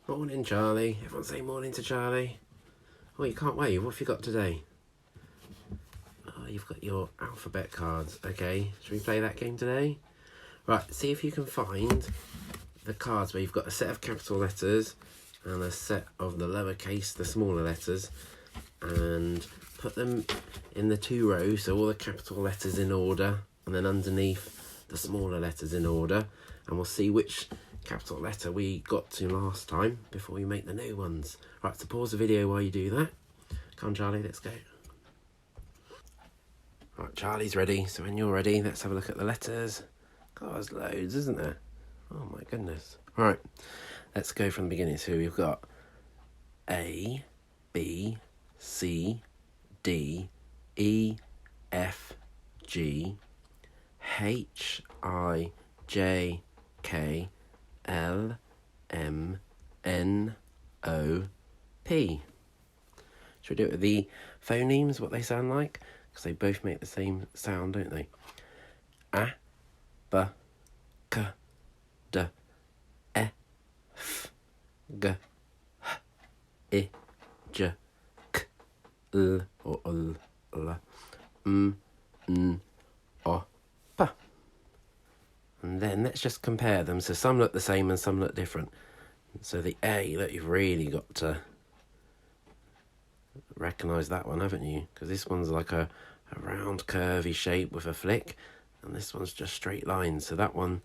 Morning, Charlie. Everyone say morning to Charlie. Oh, you can't wave. What have you got today? Oh, you've got your alphabet cards. Okay, should we play that game today? Right, see if you can find the cards where you've got a set of capital letters and a set of the lowercase, the smaller letters, and put them in the two rows, so all the capital letters in order, and then underneath the smaller letters in order, and we'll see which capital letter we got to last time before we make the new ones. Right, so pause the video while you do that. Come on, Charlie, let's go. Right, Charlie's ready, so when you're ready, let's have a look at the letters. God, there's loads, isn't there? Oh my goodness. Right, let's go from the beginning. So we've got A, B, C, D, E, F, G, H, I, J, K, L, M, N, O, P. Should we do it with the phonemes, what they sound like? Because they both make the same sound, don't they? A, B, K, D, E, F, G, H, I, J, K, L, or L, M, N, O, P. And then let's just compare them. So some look the same and some look different. So the A, that you've really got to recognise that one, haven't you? Because this one's like a round curvy shape with a flick, and this one's just straight lines. So that one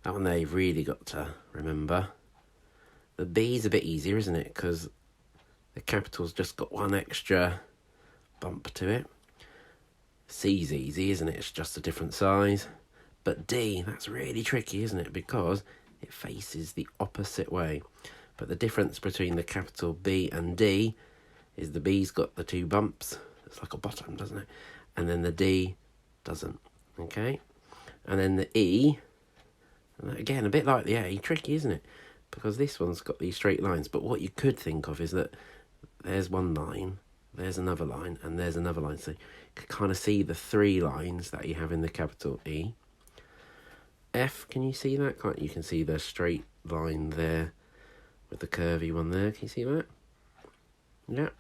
there you've really got to remember. The B's a bit easier, isn't it? Because the capital's just got one extra bump to it. C's easy, isn't it? It's just a different size. But D, that's really tricky, isn't it? Because it faces the opposite way. But the difference between the capital B and D is the B's got the two bumps. It's like a bottom, doesn't it? And then the D doesn't, okay? And then the E, again, a bit like the A, tricky, isn't it? Because this one's got these straight lines. But what you could think of is that there's one line, there's another line, and there's another line. So you can kind of see the three lines that you have in the capital E. F, can you see that? You can see the straight line there with the curvy one there. Can you see that? Yeah.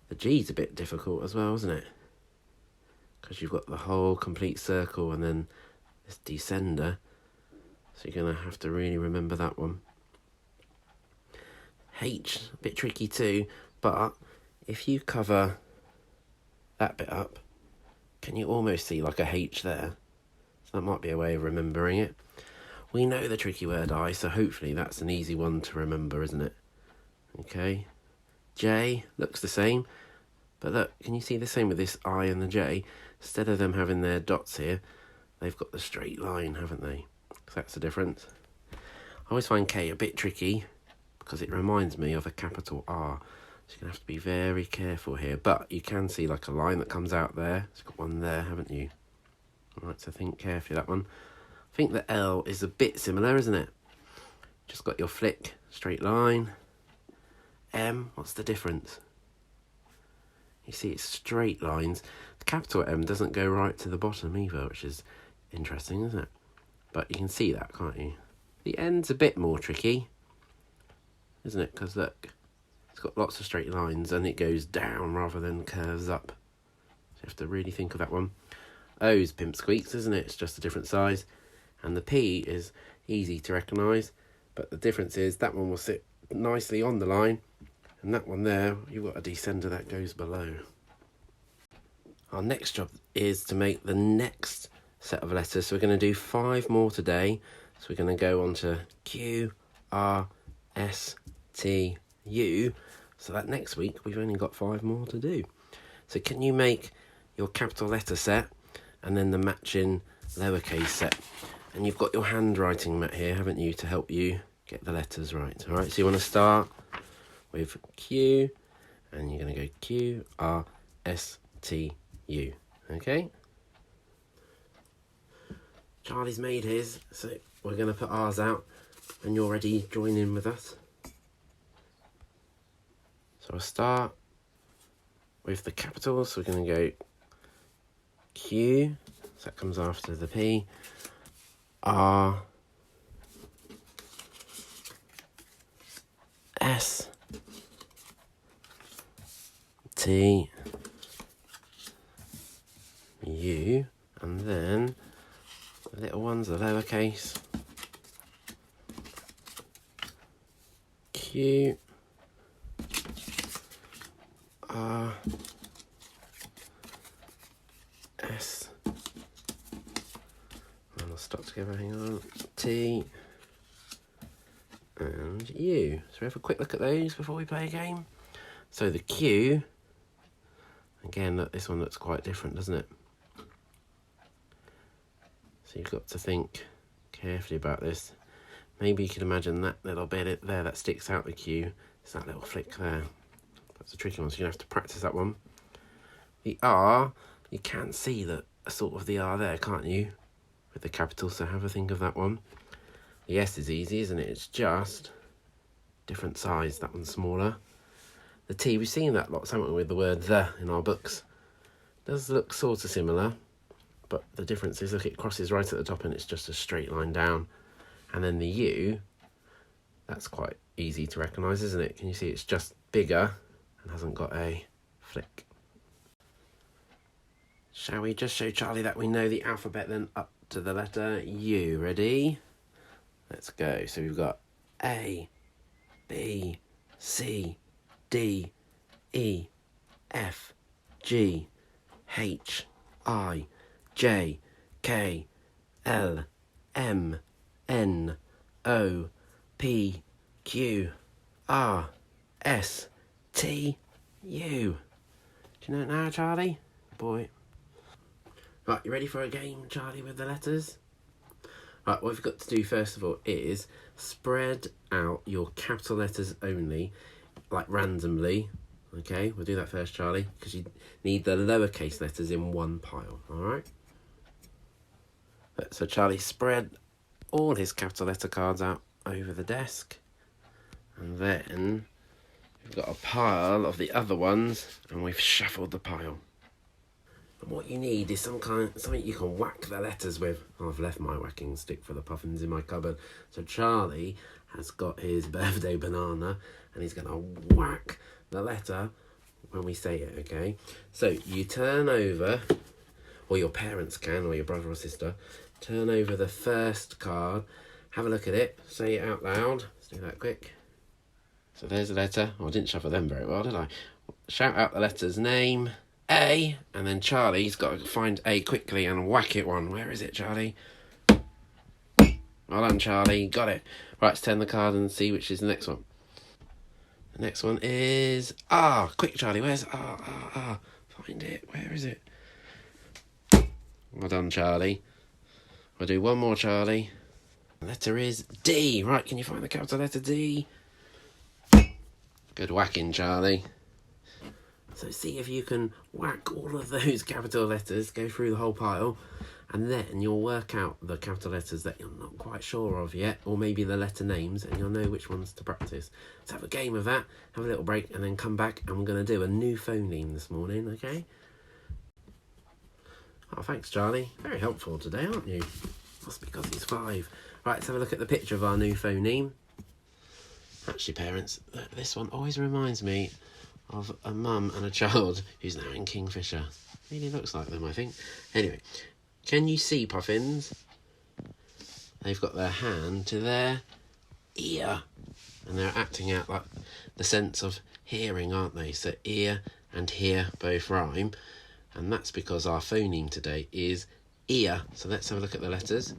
The G's a bit difficult as well, isn't it? Because you've got the whole complete circle and then this descender. So you're going to have to really remember that one. H, a bit tricky too. But if you cover that bit up, can you almost see like a H there? So that might be a way of remembering it. We know the tricky word I, so hopefully that's an easy one to remember, isn't it? Okay. J looks the same, but look, can you see the same with this I and the J? Instead of them having their dots here, they've got the straight line, haven't they? So that's the difference. I always find K a bit tricky because it reminds me of a capital R. So you're going to have to be very careful here, but you can see like a line that comes out there. It's got one there, haven't you? All right, so think carefully that one. I think the L is a bit similar, isn't it? Just got your flick, straight line. M, what's the difference? You see it's straight lines. The capital M doesn't go right to the bottom either, which is interesting, isn't it? But you can see that, can't you? The N's a bit more tricky, isn't it? Because look, it's got lots of straight lines and it goes down rather than curves up. So you have to really think of that one. O's pimp squeaks, isn't it? It's just a different size. And the P is easy to recognise, but the difference is that one will sit nicely on the line, and that one there, you've got a descender that goes below. Our next job is to make the next set of letters. So we're going to do 5 more today. So we're going to go on to Q, R, S, T, U. So that next week, we've only got 5 more to do. So can you make your capital letter set and then the matching lowercase set? And you've got your handwriting mat here, haven't you, to help you get the letters right. All right, so you want to start with Q, and you're going to go Q, R, S, T, U. Okay? Charlie's made his, so we're going to put ours out. When you're ready, join in with us. So I'll start with the capitals. So we're going to go Q, so that comes after the P, R, S, T, U, and then the little ones, the lowercase, Q, R, S, and I'll stop together, hang on, T, and U. So we have a quick look at those before we play a game. So the Q, again, look, this one looks quite different, doesn't it? So you've got to think carefully about this. Maybe you can imagine that little bit there that sticks out the Q. It's that little flick there. That's a tricky one, so you're going to have to practice that one. The R, you can see that sort of the R there, can't you? With the capital, so have a think of that one. The S is easy, isn't it? It's just different size. That one's smaller. The T, we've seen that lots, haven't we, with the word the in our books. Does look sort of similar, but the difference is, look, it crosses right at the top and it's just a straight line down. And then the U, that's quite easy to recognise, isn't it? Can you see it's just bigger and hasn't got a flick? Shall we just show Charlie that we know the alphabet then up to the letter U? Ready? Let's go. So we've got A, B, C, D, E, F, G, H, I, J, K, L, M, N, O, P, Q, R, S, T, U. Do you know it now, Charlie? Boy. Right, you ready for a game, Charlie, with the letters? Right, what we've got to do first of all is spread out your capital letters only, like randomly. Okay, we'll do that first, Charlie, because you need the lowercase letters in one pile, all right? So Charlie spread all his capital letter cards out over the desk, and then we've got a pile of the other ones, and we've shuffled the pile. And what you need is something you can whack the letters with. I've left my whacking stick for the puffins in my cupboard. So Charlie has got his birthday banana, and he's going to whack the letter when we say it, okay? So you turn over, or your parents can, or your brother or sister, turn over the first card, have a look at it, say it out loud. Let's do that quick. So there's a letter. Oh, I didn't shuffle them very well, did I? Shout out the letter's name. A, and then Charlie's got to find A quickly and whack it one. Where is it, Charlie? Well done, Charlie. Got it. Right, let's turn the card and see which is the next one. The next one is R. Quick, Charlie. Where's R? R, R. Find it. Where is it? Well done, Charlie. We'll do one more, Charlie. The letter is D. Right, can you find the capital letter D? Good whacking, Charlie. So see if you can whack all of those capital letters, go through the whole pile, and then you'll work out the capital letters that you're not quite sure of yet, or maybe the letter names, and you'll know which ones to practice. So have a game of that, have a little break, and then come back, and we're going to do a new phoneme this morning, okay? Oh, thanks, Charlie. Very helpful today, aren't you? That's because he's 5. Right, let's have a look at the picture of our new phoneme. Actually, parents, this one always reminds me of a mum and a child who's now in Kingfisher. Really looks like them, I think. Anyway, can you see, puffins? They've got their hand to their ear, and they're acting out like the sense of hearing, aren't they? So ear and hear both rhyme, and that's because our phoneme today is ear. So let's have a look at the letters.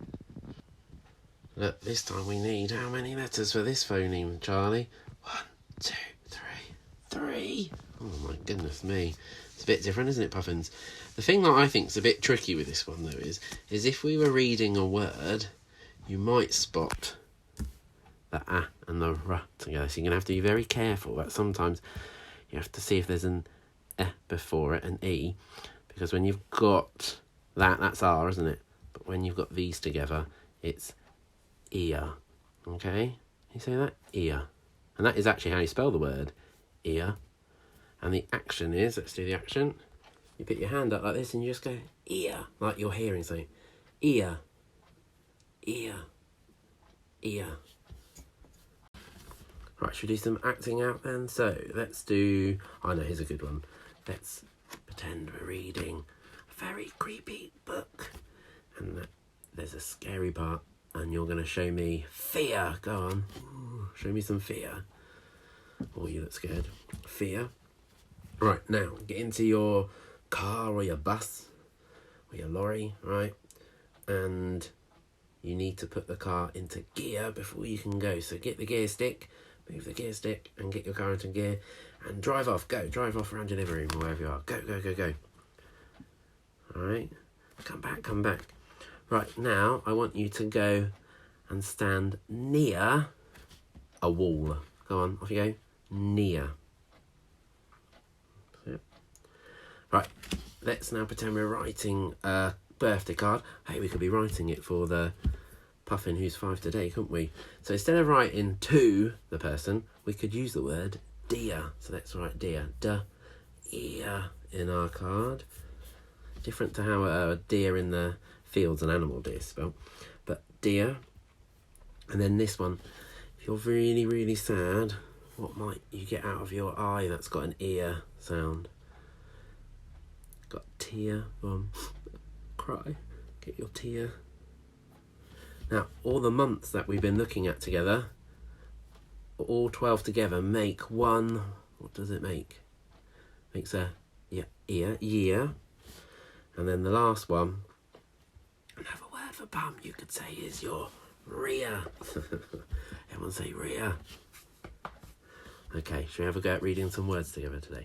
Look, this time we need how many letters for this phoneme, Charlie? 1, 2, 3. Oh my goodness me. It's a bit different, isn't it, puffins? The thing that I think's a bit tricky with this one, though, is if we were reading a word, you might spot the A and the R together. So you're going to have to be very careful that sometimes you have to see if there's an E before it, an E, because when you've got that, that's R, isn't it? But when you've got these together, it's ear. Okay? You say that? Ear. And that is actually how you spell the word ear. And the action is, let's do the action. You put your hand up like this and you just go ear, like you're hearing something. Ear, ear, ear. Right, should we do some acting out then? So let's do, I know, here's a good one. Let's pretend we're reading a very creepy book. And there's a scary part. And you're going to show me fear. Go on. Ooh, show me some fear. Oh, you look scared. Fear. Right, now, get into your car or your bus or your lorry, right? And you need to put the car into gear before you can go. So get the gear stick, move the gear stick, and get your car into gear. And drive off. Go. Drive off around your living room or wherever you are. Go, go, go, go. All right? Come back, come back. Right, now I want you to go and stand near a wall. Go on, off you go. Near. Right, let's now pretend we're writing a birthday card. Hey, we could be writing it for the puffin who's 5 today, couldn't we? So instead of writing to the person, we could use the word dear. So let's write dear. Ear in our card. Different to how a deer in the fields an animal deer spell. But dear. And then this one. If you're really, really sad, what might you get out of your eye that's got an ear sound? Got tear. Go on. Cry. Get your tear. Now, all the months that we've been looking at together, all 12 together, make one. What does it make? Makes a year. And then the last one, another word for bum you could say is your rear. Everyone say rear. Okay, should we have a go at reading some words together today?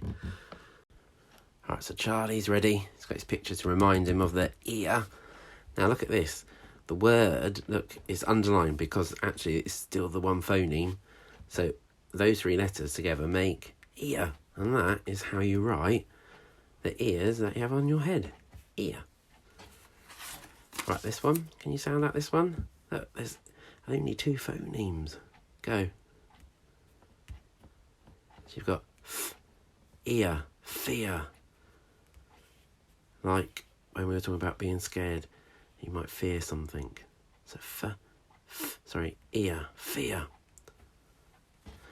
Alright, so Charlie's ready. He's got his picture to remind him of the ear. Now look at this. The word, look, is underlined because actually it's still the one phoneme. So those 3 letters together make ear. And that is how you write the ears that you have on your head. Ear. Right, this one. Can you sound like this one? Look, there's only 2 phonemes. Go. So you've got ear, fear. Like when we were talking about being scared, you might fear something. So ear, fear.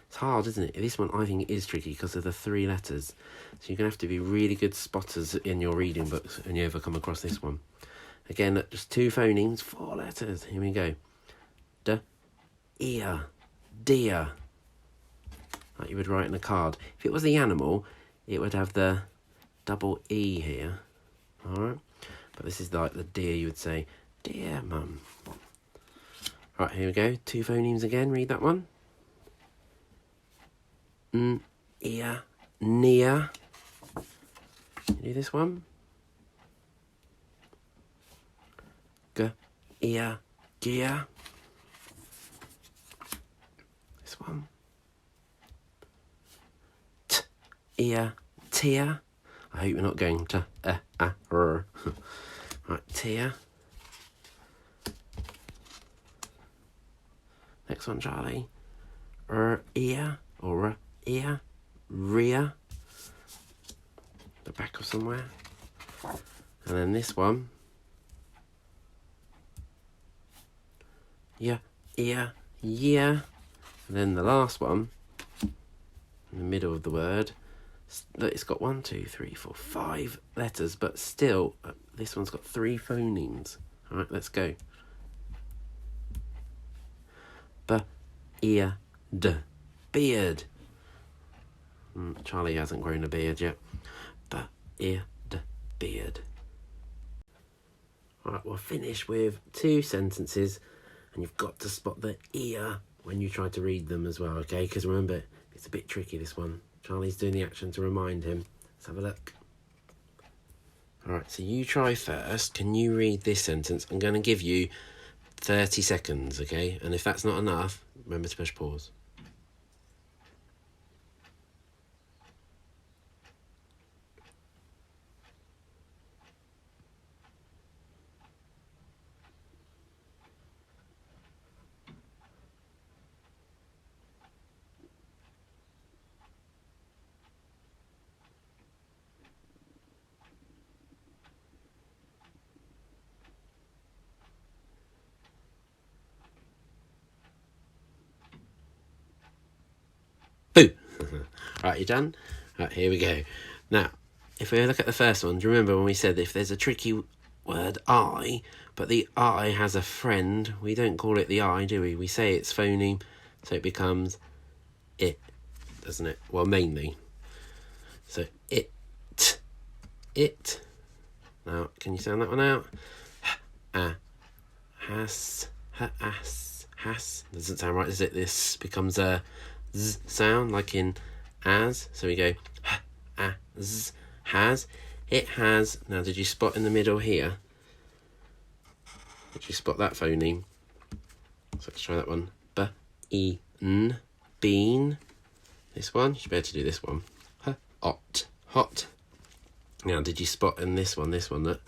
It's hard, isn't it? This one I think is tricky because of the 3 letters. So you're going to have to be really good spotters in your reading books when you ever come across this one. Again, look, just 2 phonemes, 4 letters. Here we go. Ear, deer. Like you would write in a card. If it was the animal, it would have the double E here. Alright? But this is like the deer, you would say, dear mum. Right, here we go. 2 phonemes again. Read that one. Ear, near. You do this one. G, ear, gear. This one. T, ear, tear. I hope you're not going to r. Right, tear. Next one, Charlie. Ear or ear, rear. The back of somewhere. And then this one. Ear, year. And then the last one, in the middle of the word. Look, it's got 1, 2, 3, 4, 5 letters, but still, this one's got 3 phonemes. All right, let's go. B-ear-d, beard. Charlie hasn't grown a beard yet. B-ear-d, beard. All right, we'll finish with 2 sentences, and you've got to spot the ear when you try to read them as well, okay? Because remember, it's a bit tricky, this one. Charlie's doing the action to remind him. Let's have a look. Alright, so you try first. Can you read this sentence? I'm going to give you 30 seconds, okay? And if that's not enough, remember to push pause. Right, you done? Right, here we go. Now, if we look at the first one, do you remember when we said if there's a tricky word I, but the I has a friend, we don't call it the I, do we? We say it's phoneme, so it becomes it, doesn't it? Well, mainly. So it. Now, can you sound that one out? Has. Doesn't sound right, does it? This becomes a z sound, like in as. So we go z, has. It has. Now, did you spot in the middle here? Did you spot that phoneme? So let's try that one. B-E-N, bean. This one, you should be able to do this one. Hot, hot. Now, did you spot in this one that?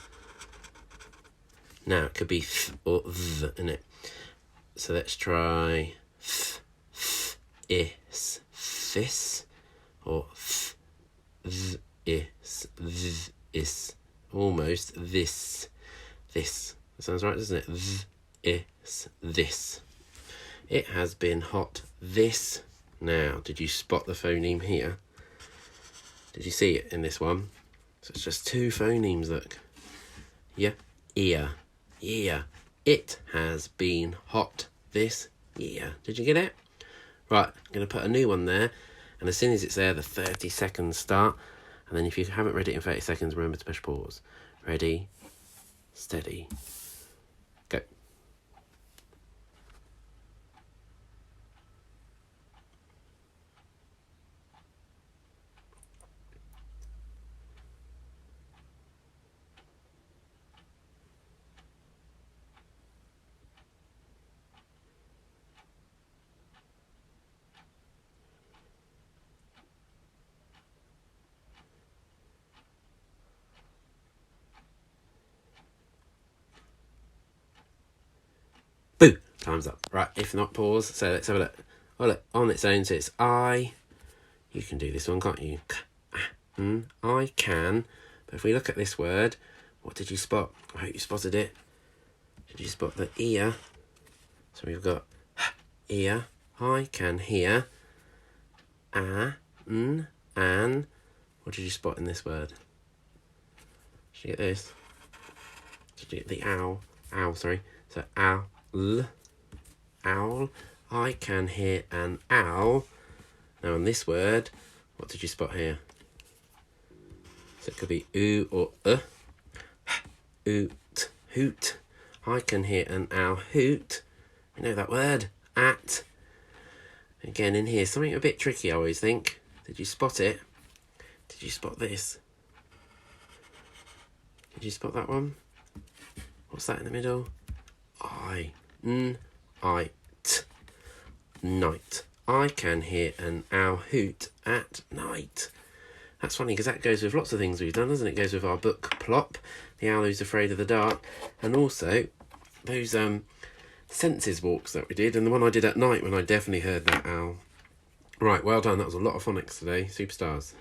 Now, it could be th or th, in it. So let's try is, this, or is, almost this. That sounds right, doesn't it? Is, this. It has been hot this. Now, did you spot the phoneme here? Did you see it in this one? So it's just two phonemes, look. Yeah, ear. It has been hot this year. Did you get it? Right, I'm going to put a new one there, and as soon as it's there, the 30 seconds start. And then if you haven't read it in 30 seconds, remember to push pause. Ready, steady, go. Boo! Time's up. Right, if not, pause. So let's have a look. Oh, look, on its own, so it's I. You can do this one, can't you? I can. But if we look at this word, what did you spot? I hope you spotted it. Did you spot the ear? So we've got ear. I can hear. An. What did you spot in this word? Did you get this? Did you get the owl? Owl, sorry. So owl. Owl. I can hear an owl. Now on this word, what did you spot here? So it could be oo or oot, hoot. I can hear an owl hoot. You know that word. At. Again in here, something a bit tricky I always think. Did you spot it? Did you spot this? Did you spot that one? What's that in the middle? I. Night. I can hear an owl hoot at night. That's funny because that goes with lots of things we've done, doesn't it? It goes with our book Plop, The Owl Who's Afraid of the Dark, and also those senses walks that we did, and the one I did at night when I definitely heard that owl. Right, well done. That was a lot of phonics today. Superstars.